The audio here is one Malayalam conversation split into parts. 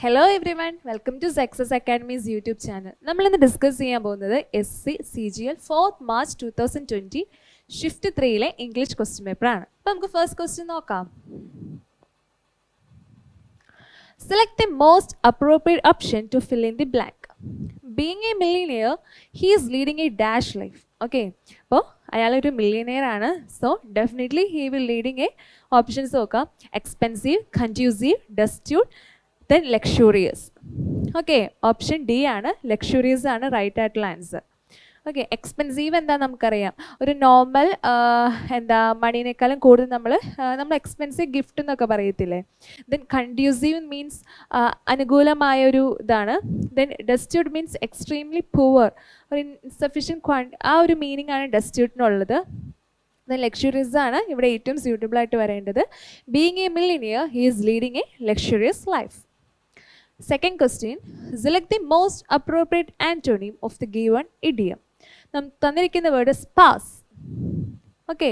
Hello everyone, welcome to Success Academy's YouTube channel. നമ്മളിന്ന് ഡിസ്കസ് ചെയ്യാൻ പോകുന്നത് SC CGL 4th March 2020 shift 3ലെ ഇംഗ്ലീഷ് ക്വസ്റ്റ്യൻ പേപ്പറാണ്. അപ്പോൾ നമുക്ക് ഫസ്റ്റ് ക്വസ്റ്റ്യൻ നോക്കാം. Select the most appropriate option to fill in the blank. Being a millionaire, he is leading a dash life. Okay, അപ്പോൾ അയാളൊരു മില്ലിയനെയർ ആണ്. So definitely he will leading a options നോക്കാം. Expensive, conducive, destitute, then luxurious. Okay, option D ആണ്, ലക്ഷൂറിയസ് ആണ് റൈറ്റ് ആയിട്ടുള്ള ആൻസർ. ഓക്കെ, എക്സ്പെൻസീവ് എന്താ നമുക്കറിയാം, ഒരു നോർമൽ മണീനേക്കാളും കൂടുതൽ നമ്മൾ എക്സ്പെൻസീവ് ഗിഫ്റ്റ് എന്നൊക്കെ പറയത്തില്ലേ. ദെൻ കൺഡ്യൂസീവ് മീൻസ് അനുകൂലമായൊരു ഇതാണ്. ദെൻ ഡെസ്റ്റ്യൂട്ട് മീൻസ് എക്സ്ട്രീംലി പുവർ, ഒരു ഇൻസഫിഷ്യൻറ്റ് ആ ഒരു മീനിങ് ആണ് ഡെസ്റ്റ്യൂട്ടിനുള്ളത്. ദെൻ ലക്ഷൂറിയസ് ആണ് ഇവിടെ ഏറ്റവും സ്യൂട്ടബിൾ ആയിട്ട് വരേണ്ടത്. Being a millionaire, he is leading a luxurious life. Second question, select the most appropriate antonym of the given idiom. തന്നിരിക്കുന്ന word sparse. Okay,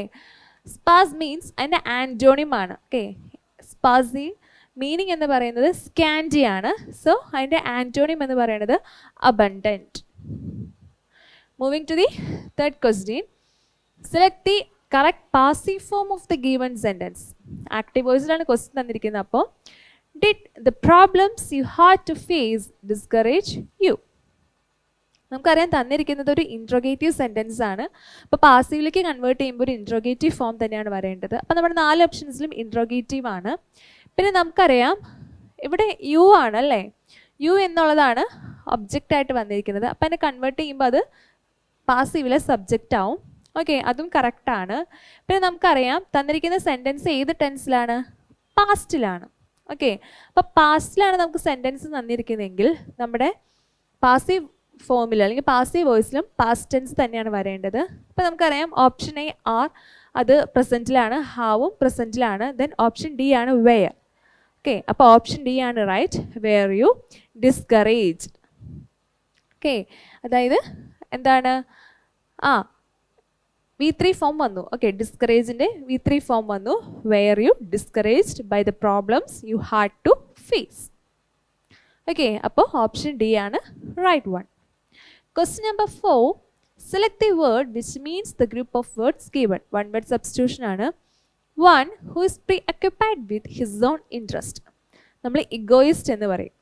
sparse means അതിൻ്റെ ആൻറ്റോണിം ആണ്. ഓക്കെ, സ്പാസി മീനിങ് എന്ന് പറയുന്നത് സ്കാൻഡി ആണ്. സോ അതിൻ്റെ ആൻറ്റോണിം എന്ന് പറയുന്നത് abundant. Moving to the third question, select the correct passive form of the given sentence. Active വോയിസിലാണ് ക്വസ്റ്റ്യൻ തന്നിരിക്കുന്നത്. അപ്പോൾ Did the problems you had to face discourage you? നമുക്കറിയാം തന്നിരിക്കുന്നത് ഒരു ഇൻട്രോഗേറ്റീവ് സെൻറ്റൻസ് ആണ്. അപ്പോൾ പാസീവിലേക്ക് കൺവേർട്ട് ചെയ്യുമ്പോൾ ഒരു ഇൻട്രോഗേറ്റീവ് ഫോം തന്നെയാണ് വരേണ്ടത്. അപ്പോൾ നമ്മുടെ 4 ഓപ്ഷൻസിലും ഇൻട്രോഗേറ്റീവ് ആണ്. പിന്നെ നമുക്കറിയാം ഇവിടെ യു ആണ് അല്ലേ, യു എന്നുള്ളതാണ് ഒബ്ജക്റ്റ് വന്നിരിക്കുന്നത്. അപ്പോൾ അതിനെ കൺവേർട്ട് ചെയ്യുമ്പോൾ അത് പാസീവിലെ സബ്ജക്റ്റ് ആവും. ഓക്കെ, അതും കറക്റ്റാണ്. പിന്നെ നമുക്കറിയാം തന്നിരിക്കുന്ന സെൻറ്റൻസ് ഏത് ടെൻസിലാണ്, പാസ്റ്റിലാണ്. ഓക്കെ, അപ്പോൾ പാസ്റ്റിലാണ് നമുക്ക് സെൻറ്റൻസ് തന്നിരിക്കുന്നതെങ്കിൽ നമ്മുടെ പാസീവ് ഫോമിൽ അല്ലെങ്കിൽ പാസീവ് വോയിസിലും പാസ്റ്റ് ടെൻസ് തന്നെയാണ് വരേണ്ടത്. അപ്പോൾ നമുക്കറിയാം ഓപ്ഷൻ എ ആർ, അത് പ്രസൻറ്റിലാണ്, ഹാവും പ്രസൻറ്റിലാണ്. ദെൻ ഓപ്ഷൻ ഡി ആണ് വെയർ. ഓക്കെ, അപ്പോൾ ഓപ്ഷൻ ഡി ആണ് right, were you discouraged. Okay, അതായത് എന്താണ്, V3 ഫോം വന്നു. ഓക്കെ, ഡിസ്കറേജിൻ്റെ V3 ഫോം വന്നു. Were you discouraged by the problems you had to face. Okay, അപ്പോൾ ഓപ്ഷൻ ഡി ആണ് right one. Question number 4, select the word which means the group of words given. One word substitution ആണ്. One who is pre occupied with his own interest. നമ്മൾ ഇഗോയിസ്റ്റ് എന്ന് പറയും.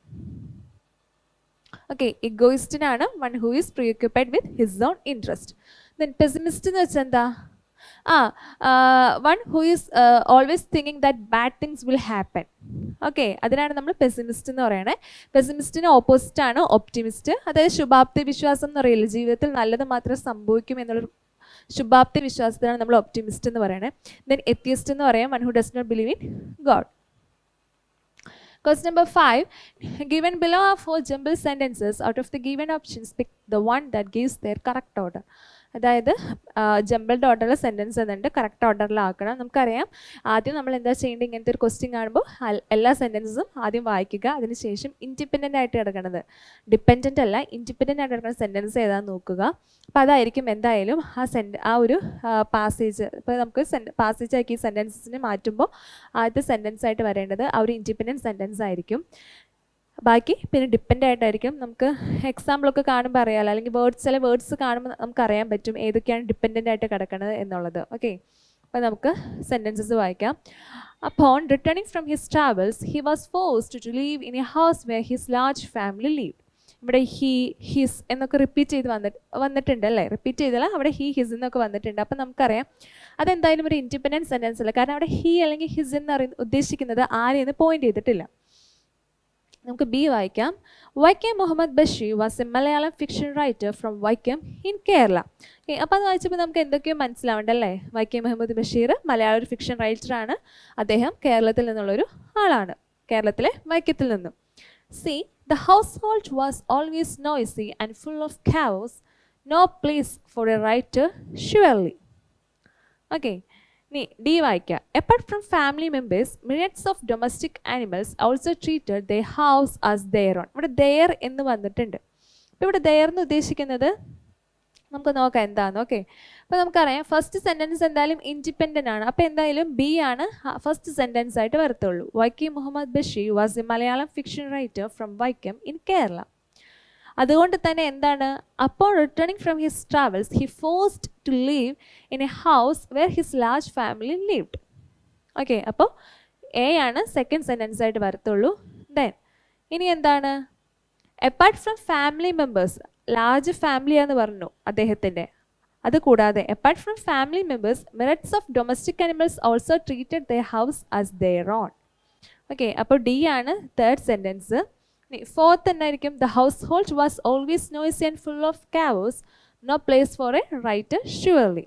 ഓക്കെ, ഇഗോയിസ്റ്റിനാണ് one who is preoccupied with his own interest. Then pessimist എന്ന് വെച്ചാൽ എന്താ, one who is always thinking that bad things will happen. Okay, അതിനാണ് നമ്മൾ പെസിമിസ്റ്റ് എന്ന് പറയണേ. പെസിമിസ്റ്റിന് ഓപ്പോസിറ്റ് ആണ് ഒപ്റ്റിമിസ്റ്റ്. അതായത് ശുഭാപ്തി വിശ്വാസം എന്ന് പറയില്ല, ജീവിതത്തിൽ നല്ലത് മാത്രമേ സംഭവിക്കും എന്നുള്ളൊരു ശുഭാപ്തി വിശ്വാസത്തിനാണ് നമ്മൾ ഒപ്റ്റിമിസ്റ്റ് എന്ന് പറയണേ. ദെൻ എത്തിയസ്റ്റ് എന്ന് പറയാം, one who does not believe in God. Question number 5, given below are 4 jumbled sentences. Out of the given options, pick the one that gives their correct order. അതായത് ജംബിൾഡ് ഓർഡറിലെ സെൻറ്റൻസ് എന്നുണ്ട്, കറക്റ്റ് ഓർഡറിലാക്കണം. നമുക്കറിയാം ആദ്യം നമ്മൾ എന്താ ചെയ്യേണ്ടത്, ഇങ്ങനത്തെ ഒരു ക്വസ്റ്റ്യൻ കാണുമ്പോൾ എല്ലാ സെൻറ്റൻസും ആദ്യം വായിക്കുക. അതിനുശേഷം ഇൻഡിപെൻഡൻ്റ് ആയിട്ട് കിടക്കുന്നത്, ഡിപ്പെൻഡൻ്റ് അല്ല ഇൻഡിപെൻഡൻ്റ് ആയിട്ട് കിടക്കുന്ന സെൻറ്റൻസ് ഏതാണെന്ന് നോക്കുക. അപ്പോൾ അതായിരിക്കും എന്തായാലും ആ ഒരു പാസേജ്. ഇപ്പോൾ നമുക്ക് പാസേജ് ആക്കി സെൻറ്റൻസിന് മാറ്റുമ്പോൾ ആദ്യത്തെ സെൻറ്റൻസ് ആയിട്ട് വരേണ്ടത് ആ ഒരു ഇൻഡിപെൻഡൻറ്റ് സെൻറ്റൻസ് ആയിരിക്കും. ബാക്കി പിന്നെ ഡിപ്പെൻഡ് ആയിട്ടായിരിക്കും. നമുക്ക് എക്സാമ്പിളൊക്കെ കാണുമ്പോൾ അറിയാമല്ലോ, അല്ലെങ്കിൽ ചില വേർഡ്സ് കാണുമ്പോൾ നമുക്കറിയാൻ പറ്റും ഏതൊക്കെയാണ് ഡിപ്പെൻഡൻ്റ് ആയിട്ട് കിടക്കുന്നത് എന്നുള്ളത്. ഓക്കെ, അപ്പോൾ നമുക്ക് സെൻറ്റൻസസ് വായിക്കാം. Upon returning from his travels, he was forced to live in a house where his large family lived. ഇവിടെ ഹി ഹിസ് എന്നൊക്കെ റിപ്പീറ്റ് ചെയ്ത് വന്നിട്ടുണ്ട് അല്ലേ, റിപ്പീറ്റ് ചെയ്തല്ല, അവിടെ ഹി ഹിസ് എന്നൊക്കെ വന്നിട്ടുണ്ട്. അപ്പം നമുക്കറിയാം അതെന്തായാലും ഒരു ഇൻഡിപെൻഡൻറ്റ് സെൻറ്റൻസ് അല്ല, കാരണം അവിടെ ഹി അല്ലെങ്കിൽ ഹിസ് എന്ന് ഉദ്ദേശിക്കുന്നത് ആരെയെന്ന് പോയിന്റ് ചെയ്തിട്ടില്ല. നമുക്ക് ബി വായിക്കാം. Vaikom Muhammad Basheer was a Malayalam fiction writer from Vaikom in Kerala. അപ്പോൾ അത് വായിച്ചപ്പോൾ നമുക്ക് എന്തൊക്കെയോ മനസ്സിലാവണ്ടല്ലേ. വൈക്കം മുഹമ്മദ് ബഷീർ മലയാളം ഒരു ഫിക്ഷൻ റൈറ്ററാണ്. അദ്ദേഹം കേരളത്തിൽ നിന്നുള്ളൊരു ആളാണ്, കേരളത്തിലെ വൈക്കത്തിൽ നിന്നും. C, the household was always noisy and full of chaos, no place for a writer surely. Okay, ഇനി ഡി വായിക്കാം. Apart from family members, millions of domestic animals also treated their house as their own. ഇവിടെ ദെയർ എന്ന് വന്നിട്ടുണ്ട്. അപ്പോൾ ഇവിടെ ദെയർ എന്ന് ഉദ്ദേശിക്കുന്നത് നമുക്ക് നോക്കാം എന്താണെന്ന്. ഓക്കെ, അപ്പോൾ നമുക്കറിയാം ഫസ്റ്റ് സെൻറ്റൻസ് എന്തായാലും ഇൻഡിപെൻഡൻ്റ് ആണ്. അപ്പോൾ എന്തായാലും ബി ആണ് ഫസ്റ്റ് സെൻറ്റൻസ് ആയിട്ട് വരത്തുള്ളൂ. Vaikom Muhammad Basheer was a Malayalam fiction writer from Vaikom in Kerala. അതുകൊണ്ട് തന്നെ എന്താണ്, അപ്പോൾ returning from his travels he forced to leave in a house where his large family lived. Okay, അപ്പോൾ എ ആണ് സെക്കൻഡ് സെൻറ്റൻസ് ആയിട്ട് വരത്തുള്ളൂ. ദെൻ ഇനി എന്താണ്, apart from family members, large ഫാമിലിയാന്ന് പറഞ്ഞു അദ്ദേഹത്തിൻ്റെ. അതുകൂടാതെ apart from family members merits of domestic animals also treated their house as their on. Okay, അപ്പോൾ ഡി ആണ് തേർഡ് സെൻറ്റൻസ്. ഫോർത്ത് എന്നായിരിക്കും, the household was always noisy and full of chaos, no place for a writer surely.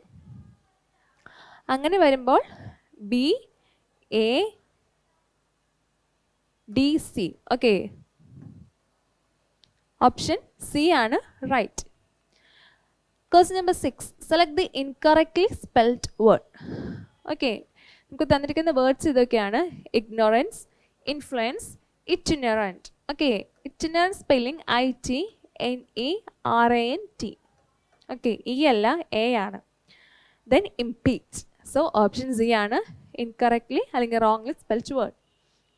അങ്ങനെ വരുമ്പോൾ B, A, D, C. Okay, option C ആണ് right. Question number 6, select the incorrectly spelled word. Okay, നമുക്ക് തന്നിരിക്കുന്ന വേർഡ്സ് ഇതൊക്കെയാണ്: ignorance, influence, ഇറ്റിനറൻറ്റ്. Okay, ഇറ്റിനറൻറ്റ് spelling ITNERANT. Okay, E അല്ല എ ആണ്. Then impeach. So option C ആണ് ഇൻകറക്റ്റ്ലി അല്ലെങ്കിൽ wrongly spelled word.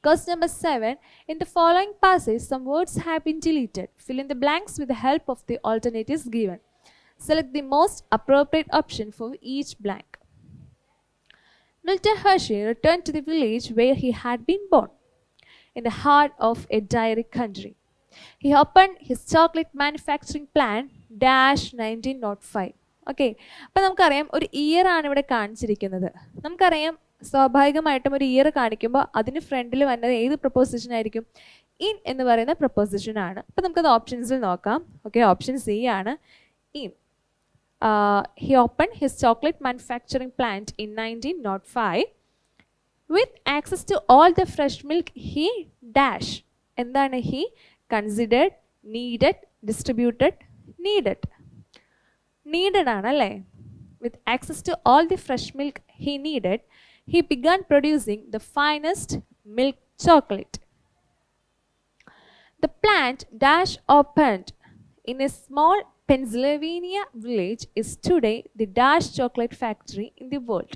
Question number 7. In the following passage, some words have been deleted. Fill in the blanks with the help of the alternatives given. Select the most appropriate option for each blank. Milton Hershey returned to the village where he had been born, in the heart of a dairy country. He opened his chocolate manufacturing plant -1905. Okay, അപ്പോൾ നമുക്കറിയാം ഒരു ഇയർ ആണ് ഇവിടെ കാണിച്ചിരിക്കുന്നത്. നമുക്കറിയാം സ്വാഭാവികമായിട്ടും ഒരു ഇയർ കാണിക്കുമ്പോൾ അതിന് ഫ്രണ്ടിൽ വരുന്നത് ഏത് പ്രപ്പോസിഷൻ ആയിരിക്കും? ഇൻ എന്ന് പറയുന്ന പ്രപ്പോസിഷൻ ആണ്. അപ്പോൾ നമുക്കത് ഓപ്ഷൻസിൽ നോക്കാം. ഓക്കെ, ഓപ്ഷൻ സി ആണ് in. He open his chocolate manufacturing plant in 1905 with access to all the fresh milk he dash. എന്താണ് he? Considered, needed, distributed, needed. Needed ആണല്ലേ. With access to all the fresh milk he needed, he began producing the finest milk chocolate. The plant dash opened in a small Pennsylvania village is today the dash chocolate factory in the world.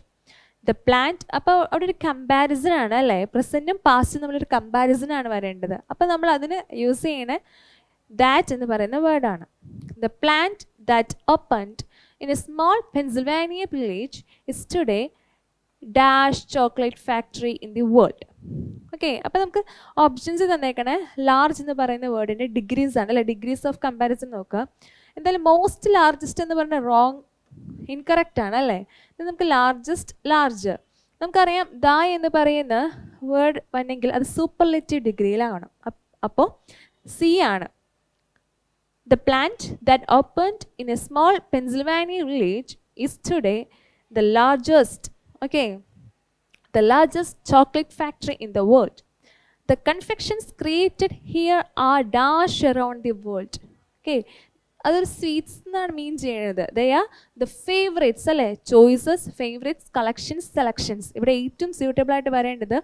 The plant, അപ്പോൾ അവിടെ ഒരു കമ്പാരിസൺ ആണ് അല്ലേ, പ്രസൻറ്റും പാസ്റ്റും നമ്മളൊരു കമ്പാരിസൺ ആണ് വരേണ്ടത്. അപ്പോൾ നമ്മൾ അതിന് യൂസ് ചെയ്യണ ദാറ്റ് എന്ന് പറയുന്ന വേർഡാണ്. The plant that opened in a small Pennsylvania village is today dash chocolate factory in the world. Okay, അപ്പോൾ നമുക്ക് ഓപ്ഷൻസ് തന്നേക്കണേ. ലാർജ് എന്ന് പറയുന്ന വേർഡിൻ്റെ ഡിഗ്രീസ് ആണ് അല്ലേ, ഡിഗ്രീസ് ഓഫ് കമ്പാരിസൺ നോക്കുക. എന്തായാലും മോസ്റ്റ് ലാർജസ്റ്റ് എന്ന് പറഞ്ഞാൽ റോങ്, ഇൻകറക്റ്റ് ആണ് അല്ലേ. നമുക്ക് ലാർജസ്റ്റ്, ലാർജ് നമുക്കറിയാം. ദ എന്ന് പറയുന്ന വേർഡ് വന്നെങ്കിൽ അത് സൂപ്പർലേറ്റീവ് ഡിഗ്രിയിലാണ്. അപ്പോൾ സി ആണ്. The plant that opened in A small Pennsylvania village is today the largest. Okay, the largest chocolate factory in the world. The confections created here are dash around the world. Okay, അതൊരു സ്വീറ്റ്സ് എന്നാണ് മീൻ ചെയ്യുന്നത്. ദേ ആർ ദ ഫേവറേറ്റ്സ് അല്ലേ, ചോയ്സസ്, ഫേവറേറ്റ്സ്, കളക്ഷൻസ്, സെലക്ഷൻസ്. ഇവിടെ ഏറ്റവും സ്യൂട്ടബിൾ ആയിട്ട് വരേണ്ടത്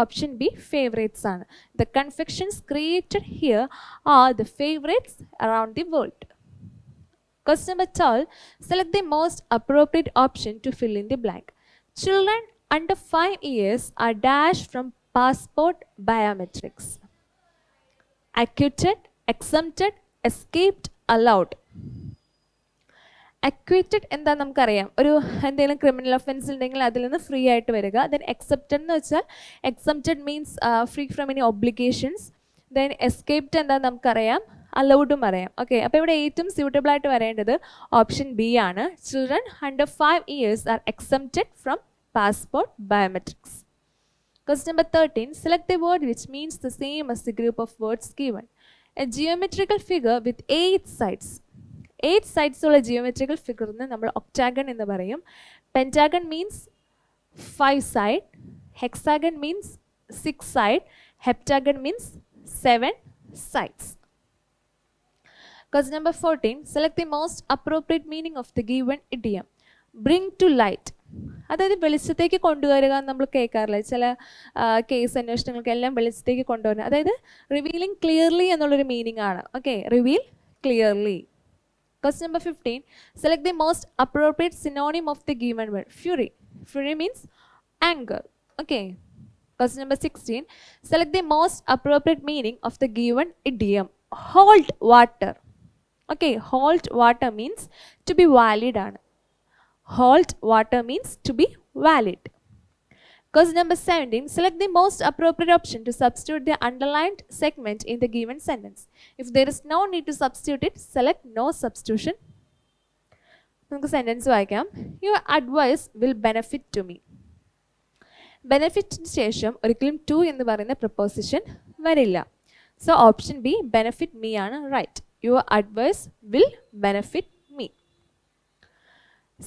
ഓപ്ഷൻ ബി ഫേവറേറ്റ്സ് ആണ്. The confections created here are the favourites around the world. Question number 12. Select the most appropriate option to fill in the blank. Children under 5 years are dashed from passport biometrics. Acquitted, exempted, escaped, allowed. Acquitted എന്താ നമുക്കറിയാം, ഒരു എന്തെങ്കിലും ക്രിമിനൽ ഒഫൻസ് ഉണ്ടെങ്കിൽ അതിൽ നിന്ന് ഫ്രീ ആയിട്ട് വരിക. ദെൻ എക്സെപ്റ്റഡ് എന്ന് വെച്ചാൽ excepted means free from any obligations. Then escaped എന്താ നമുക്കറിയാം, അലൗഡും അറിയാം. ഓക്കെ, അപ്പോൾ ഇവിടെ ഏറ്റവും സ്യൂട്ടബിൾ ആയിട്ട് വരേണ്ടത് ഓപ്ഷൻ ബി ആണ്. Children under 5 years R exempted from passport biometrics. Question number 13. Select the word which means the same as the group of words given. A geometrical figure with 8 sides. 8 sides ഉള്ള geometrical figure നമ്മൾ octagon എന്ന് പറയും. Pentagon means 5 side. Hexagon means 6 side. Heptagon means 7 sides. Question number 14. Select the most appropriate meaning of the given idiom. Bring to light. അതായത് വെളിച്ചത്തേക്ക് കൊണ്ടുവരിക എന്ന് നമ്മൾ കേൾക്കാറില്ല. ചില കേസ് അന്വേഷണങ്ങൾക്കെല്ലാം വെളിച്ചത്തേക്ക് കൊണ്ടുവരുന്നത്, അതായത് റിവീലിംഗ് ക്ലിയർലി എന്നുള്ളൊരു മീനിങ് ആണ്. Okay, reveal clearly. Question number 15. Select the most appropriate synonym of the given word. Fury. Fury means anger. Okay. Question number 16. Select the most appropriate meaning of the given idiom. Hold water. Okay. Hold water means to be valid. Hold water means to be valid. Question number 17. Select the most appropriate option to substitute the underlined segment in the given sentence. If there is no need to substitute it, select no substitution. നമുക്ക് സെൻറ്റൻസ് വായിക്കാം. Your advice will benefit to me. ബെനഫിറ്റിന് ശേഷം ഒരിക്കലും ടു എന്ന് പറയുന്ന പ്രപ്പോസിഷൻ വരില്ല. So option B benefit me ആണ് right. Your advice will benefit me.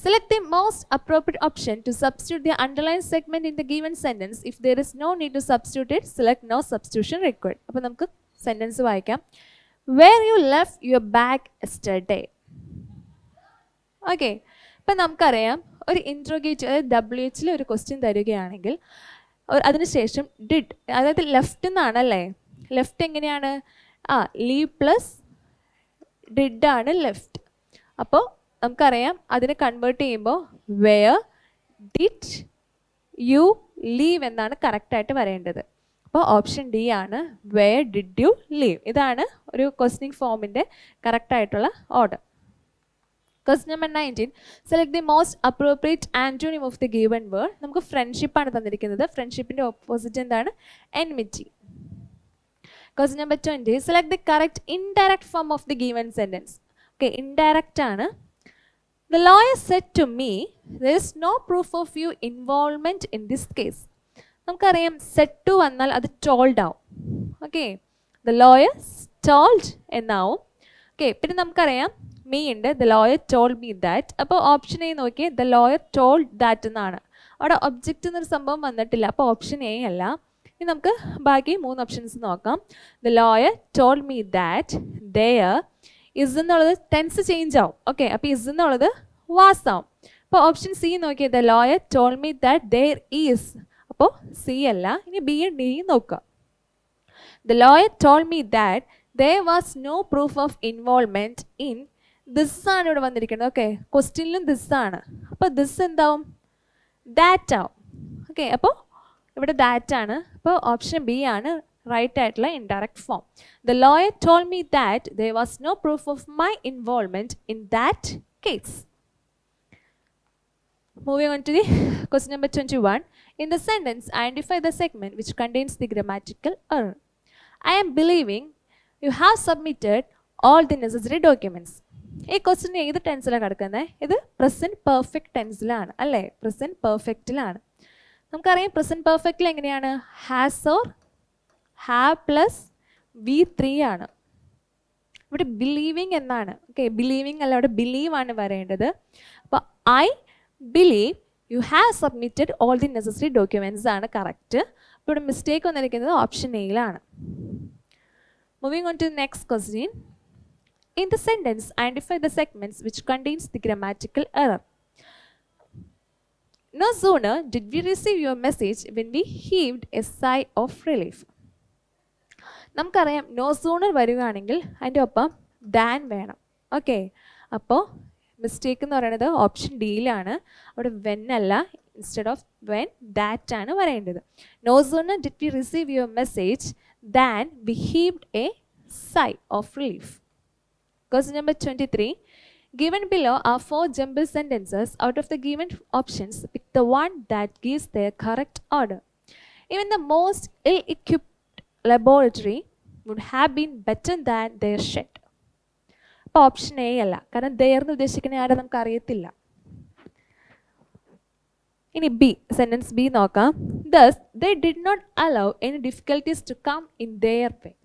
Select the most appropriate option to substitute the underlined segment in the given sentence. If there is no need to substitute it, select no substitution required. അപ്പോൾ നമുക്ക് സെൻറ്റൻസ് വായിക്കാം. Where you left your bag yesterday. Okay. ഇപ്പം നമുക്കറിയാം ഒരു ഇൻട്രോഗേറ്റ് അതായത് WHൽ ഒരു ക്വസ്റ്റ്യൻ തരികയാണെങ്കിൽ അതിനുശേഷം ഡിഡ് അതായത് ലെഫ്റ്റ് എന്നാണല്ലേ. ലെഫ്റ്റ് എങ്ങനെയാണ്? ലീവ് പ്ലസ് ഡിഡ് ആണ് ലെഫ്റ്റ്. അപ്പോൾ നമുക്കറിയാം അതിനെ കൺവേർട്ട് ചെയ്യുമ്പോൾ വെയർ ഡിഡ് യു ലീവ് എന്നാണ് കറക്റ്റായിട്ട് വരേണ്ടത്. അപ്പോൾ ഓപ്ഷൻ ഡി ആണ് വെയർ ഡിഡ് യു ലീവ്. ഇതാണ് ഒരു ക്വസ്റ്റ്യനിങ് ഫോമിൻ്റെ കറക്റ്റായിട്ടുള്ള order. Question number 19. Select the most appropriate antonym of the given word. നമുക്ക് ഫ്രണ്ട്ഷിപ്പാണ് തന്നിരിക്കുന്നത്. ഫ്രണ്ട്ഷിപ്പിൻ്റെ ഓപ്പോസിറ്റ് എന്താണ്? enmity. Question number 20. Select the correct indirect form of the given sentence. Okay, indirect ആണ്. The lawyer said to me, there is no proof of your involvement in this case. നമുക്കറിയാം said to വന്നാൽ അത് told ആവും. Okay, the lawyer told എന്നാവും. Okay, പിന്നെ നമുക്കറിയാം me ഉണ്ട്. The lawyer told me that. അപ്പോൾ ഓപ്ഷൻ എ നോക്കിയേ, the lawyer told that എന്നാണ്. അവിടെ ഒബ്ജക്റ്റ് എന്നൊരു സംഭവം വന്നിട്ടില്ല. അപ്പോൾ ഓപ്ഷൻ എ അല്ല. ഇനി നമുക്ക് ബാക്കി 3 ഓപ്ഷൻസ് നോക്കാം. The lawyer told me that there is എന്നുള്ളത് ടെൻസ് ചേഞ്ച് ആവും. ഓക്കെ, അപ്പോൾ is എന്നുള്ളത് was ആവും. അപ്പോൾ ഓപ്ഷൻ സി നോക്കിയേ, the lawyer told me that there is. അപ്പോൾ സി അല്ല. ഇനി ബി ഡി നോക്കുക. The lawyer told me that there was no proof of involvement in this ആണ് ഇവിടെ വന്നിരിക്കുന്നത്. ഓക്കെ, ക്വസ്റ്റ്യനിലും ദിസ് ആണ്. അപ്പോൾ ദിസ് എന്താവും? ദാറ്റ് ആവും. ഓക്കെ, അപ്പോൾ ഇവിടെ ദാറ്റ് ആണ്. അപ്പോൾ ഓപ്ഷൻ ബി ആണ് റൈറ്റ് ആയിട്ടുള്ള indirect form. The lawyer told me that there was no proof of my involvement in that case. Moving on to the question number 21. In the sentence, identify the segment which contains the grammatical error. I am believing you have submitted all the necessary documents. ഈ ക്വസ്റ്റ്യൻ ഏത് ടെൻസിലാണ് കിടക്കുന്നത്? ഇത് പ്രസൻറ്റ് പെർഫെക്റ്റ് ടെൻസിലാണ് അല്ലേ? പ്രസൻറ്റ് പെർഫെക്റ്റിലാണ്. നമുക്കറിയാം പ്രസൻറ്റ് പെർഫെക്റ്റിൽ എങ്ങനെയാണ്? Has or have plus V3 ആണ്. ഇവിടെ ബിലീവിങ് എന്നാണ്. ഓക്കെ, ബിലീവിങ് അല്ല, ഇവിടെ ബിലീവ് ആണ് വരേണ്ടത്. അപ്പോൾ I believe you have submitted all the necessary documents ആണ് കറക്റ്റ്. അപ്പോൾ ഇവിടെ മിസ്റ്റേക്ക് വന്നിരിക്കുന്നത് ഓപ്ഷൻ എയിലാണ്. Moving on to next question. In the sentence, identify the segments which contains the grammatical error. No sooner did we receive your message when we heaved a sigh of relief. നമുക്കറിയാം no sooner വരികയാണെങ്കിൽ അതിൻ്റെ ഒപ്പം than വേണം. ഓക്കെ, അപ്പോൾ മിസ്റ്റേക്ക് എന്ന് പറയുന്നത് ഓപ്ഷൻ ഡിയിലാണ്. അവിടെ when അല്ല, ഇൻസ്റ്റെഡ് ഓഫ് when that ആണ് വരേണ്ടത്. No sooner did we receive your message than we heaved a sigh of relief. Question number 23. Given below are 4 jumbled sentences. Out of the given options, pick the one that gives their correct order. Even the most ill-equipped laboratory would have been better than their shed. അപ്പോൾ ഓപ്ഷൻ എ അല്ല, കാരണം their എന്ന് ഉദ്ദേശിക്കുന്ന ആരും നമുക്ക് അറിയത്തില്ല. ഇനി ബി, സെൻറ്റൻസ് ബി നോക്കാം. Thus, they did not allow any difficulties to come in their way.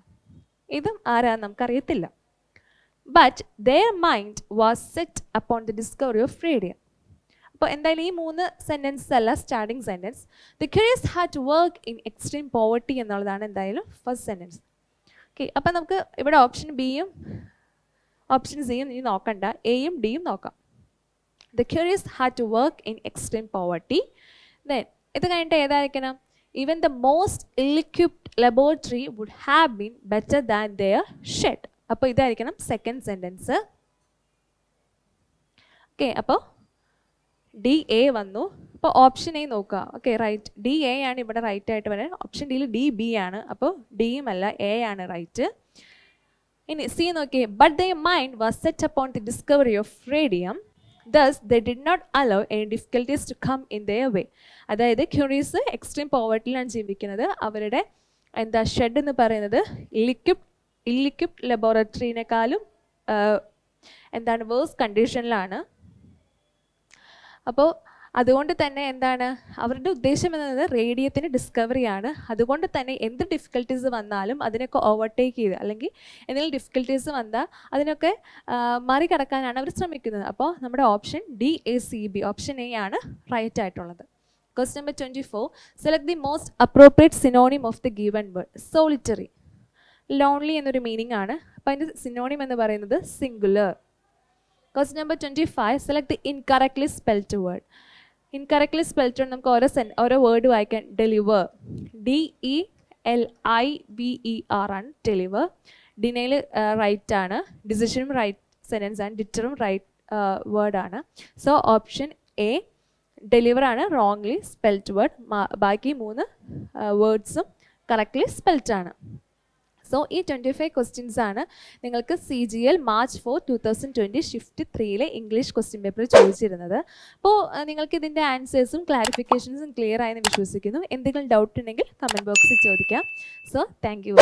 ഇതും ആരാ നമുക്കറിയത്തില്ല. But their mind was set upon the discovery of freedom. അപ്പോൾ എന്തായാലും ഈ 3 സെൻറ്റൻസ് അല്ല starting sentence. The curious had to work in extreme poverty എന്നുള്ളതാണ് എന്തായാലും ഫസ്റ്റ് സെൻറ്റൻസ്. ഓക്കെ, അപ്പോൾ നമുക്ക് ഇവിടെ ഓപ്ഷൻ ബിയും ഓപ്ഷൻ സിയും ഇനി നോക്കണ്ട, എയും ഡിയും നോക്കാം. The curious had to work in extreme poverty. Then ഇത് കഴിഞ്ഞിട്ട് ഏതായിരിക്കണം? Even the most ill equipped laboratory would have been better than their shed. അപ്പോൾ ഇതായിരിക്കണം സെക്കൻഡ് സെൻറ്റൻസ്. ഓക്കെ, അപ്പോൾ ഡി എ വന്നു. അപ്പോൾ ഓപ്ഷൻ എ നോക്കുക. ഓക്കെ, റൈറ്റ്, ഡി എ ആണ് ഇവിടെ റൈറ്റ് ആയിട്ട് വരുന്നത്. ഓപ്ഷൻ ഡിയിൽ ഡി ബി ആണ്, അപ്പോൾ ഡിയും അല്ല എ ആണ് റൈറ്റ്. ഇനി സി നോക്കിയേ, but the mind was set upon the discovery of radium, thus they did not allow any difficulties to come in their way. അതായത് ക്യൂറീസ് എക്സ്ട്രീം പോവർട്ടിയിലാണ് ജീവിക്കുന്നത്. അവരുടെ എന്താ ഷെഡ് എന്ന് പറയുന്നത് ഇല്ലിക്വിപ്ഡ് ലബോറട്ടറിനേക്കാളും എന്താണ് വേഴ്സ് കണ്ടീഷനിലാണ്. അപ്പോൾ അതുകൊണ്ട് തന്നെ എന്താണ് അവരുടെ ഉദ്ദേശം എന്നത് റേഡിയത്തിൻ്റെ ഡിസ്കവറിയാണ്. അതുകൊണ്ട് തന്നെ എന്ത് ഡിഫിക്കൽട്ടീസ് വന്നാലും അതിനൊക്കെ ഓവർടേക്ക് ചെയ്ത് അല്ലെങ്കിൽ എന്തെങ്കിലും ഡിഫിക്കൽട്ടീസ് വന്നാൽ അതിനൊക്കെ മറികടക്കാനാണ് അവർ ശ്രമിക്കുന്നത്. അപ്പോൾ നമ്മുടെ option D A C B, option A ആണ് റൈറ്റ് ആയിട്ടുള്ളത്. Question number 24, select the most appropriate synonym of the given word. Solitary, lonely എന്നൊരു മീനിങ് ആണ്. അപ്പോൾ അതിൻ്റെ സിനോണിം എന്ന് പറയുന്നത് singular. Question number 25, select the incorrectly spelled word. Incorrectly spelled നമുക്ക് ഓരോ വേർഡ് വായിക്കാൻ. ഡെലിവർ, DELIVER ആണ് ഡെലിവർ. ഡിനൈൽ റൈറ്റ് ആണ്, ഡിസിഷനും റൈറ്റ് സെൻറ്റൻസ് ആണ്, ഡിറ്ററും റൈറ്റ് വേർഡാണ്. സോ ഓപ്ഷൻ എ ഡെലിവർ ആണ് റോങ്ലി സ്പെൽഡ് വേർഡ്. ബാക്കി 3 വേർഡ്സും കറക്റ്റ്ലി സ്പെൽഡ് ആണ്. സോ ഈ 25 ക്വസ്റ്റ്യൻസ് ആണ് നിങ്ങൾക്ക് CGL March 4, 2020 shift 3 English question paper ചോദിച്ചിരുന്നത്. അപ്പോൾ നിങ്ങൾക്ക് ഇതിൻ്റെ ആൻസേഴ്സും ക്ലാരിഫിക്കേഷൻസും ക്ലിയർ ആയെന്ന് വിശ്വസിക്കുന്നു. എന്തെങ്കിലും ഡൗട്ട് ഉണ്ടെങ്കിൽ കമൻറ്റ് ബോക്സിൽ ചോദിക്കാം. So thank you.